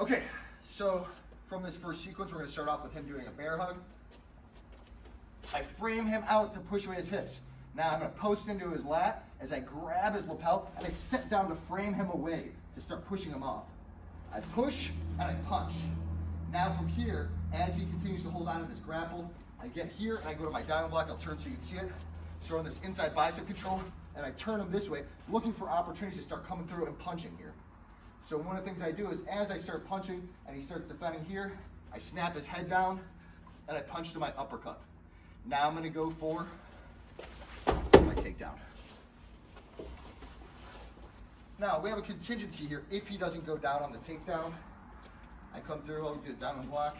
Okay, so from this first sequence, we're gonna start off with him doing a bear hug. I frame him out to push away his hips. Now I'm gonna post into his lat as I grab his lapel and I step down to frame him away to start pushing him off. I push and I punch. Now from here, as he continues to hold on to this grapple, I get here and I go to my diamond block. I'll turn so you can see it. So on this inside bicep control, and I turn him this way, looking for opportunities to start coming through and punching here. So one of the things I do is as I start punching and he starts defending here, I snap his head down and I punch to my uppercut. Now I'm gonna go for my takedown. Now we have a contingency here. If he doesn't go down on the takedown, I come through, I'll do a diamond block,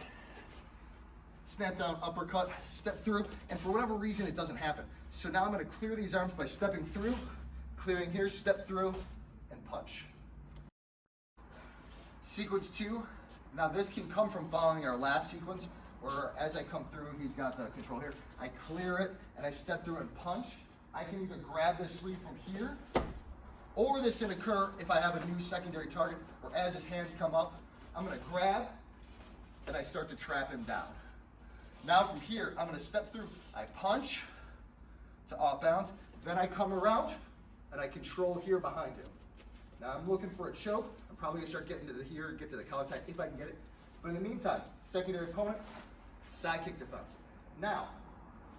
snap down, uppercut, step through, and for whatever reason it doesn't happen. So now I'm gonna clear these arms by stepping through, clearing here, step through, and punch. Sequence 2, now this can come from following our last sequence, where as I come through, he's got the control here, I clear it, and I step through and punch. I can either grab this sleeve from here, or this can occur if I have a new secondary target, where as his hands come up, I'm gonna grab, and I start to trap him down. Now from here, I'm gonna step through, I punch to off bounds, then I come around, and I control here behind him. Now I'm looking for a choke. I'm probably gonna start getting to the here, get to the collar tie if I can get it. But in the meantime, secondary opponent, side kick defense. Now,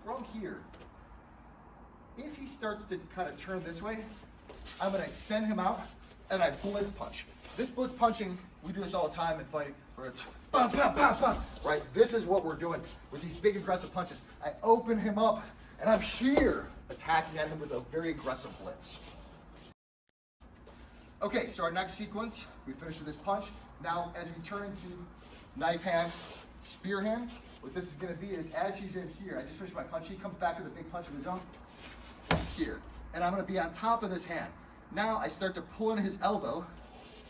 from here, if he starts to kind of turn this way, I'm gonna extend him out and I blitz punch. This blitz punching, we do this all the time in fighting, where it's bam, bam, bam, bam, right? This is what we're doing with these big aggressive punches. I open him up and I'm here attacking at him with a very aggressive blitz. Okay, so our next sequence, we finish with this punch. Now, as we turn into knife hand, spear hand, what this is gonna be is as he's in here, I just finished my punch, he comes back with a big punch of his own, here. And I'm gonna be on top of this hand. Now I start to pull in his elbow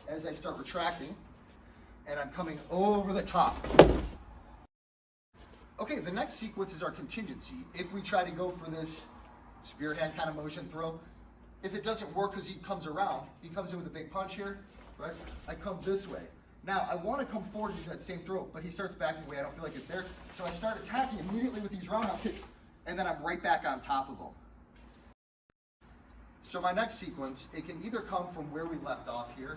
as I start retracting, and I'm coming over the top. Okay, the next sequence is our contingency. If we try to go for this spear hand kind of motion throw, if it doesn't work because he comes around, he comes in with a big punch here, right? I come this way. Now, I want to come forward to do that same throw, but he starts backing away. I don't feel like it's there. So I start attacking immediately with these roundhouse kicks, and then I'm right back on top of him. So my next sequence, it can either come from where we left off here.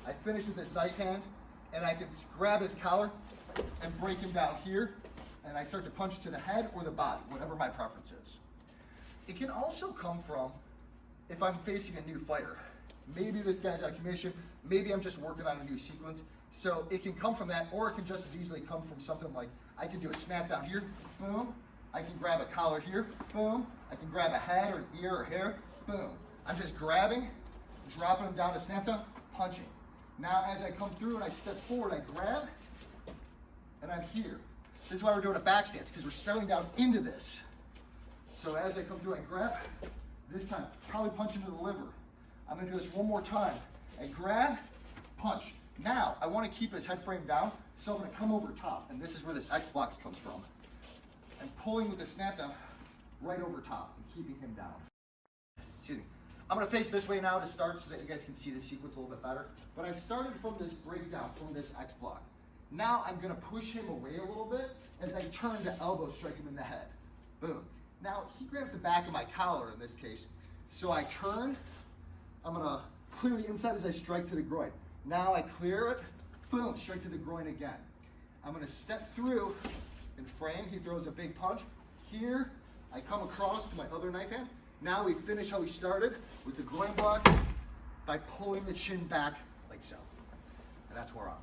I finish with this knife hand, and I can grab his collar and break him down here, and I start to punch to the head or the body, whatever my preference is. It can also come from if I'm facing a new fighter. Maybe this guy's out of commission, maybe I'm just working on a new sequence. So it can come from that, or it can just as easily come from something like, I can do a snap down here, boom. I can grab a collar here, boom. I can grab a head or an ear or hair, boom. I'm just grabbing, dropping him down to snap down, punching. Now as I come through and I step forward, I grab, and I'm here. This is why we're doing a back stance, because we're settling down into this. So as I come through, I grab, this time, probably punch him to the liver. I'm gonna do this one more time. I grab, punch. Now, I wanna keep his head frame down, so I'm gonna come over top, and this is where this X blocks comes from. I'm pulling with the snap down right over top and keeping him down. Excuse me. I'm gonna face this way now to start so that you guys can see the sequence a little bit better. But I've started from this breakdown, from this X block. Now I'm gonna push him away a little bit as I turn to elbow strike him in the head. Boom. Now he grabs the back of my collar in this case. So I turn, I'm gonna clear the inside as I strike to the groin. Now I clear it, boom, strike to the groin again. I'm gonna step through and frame. He throws a big punch. Here, I come across to my other knife hand. Now we finish how we started with the groin block by pulling the chin back like so. And that's Hwarang.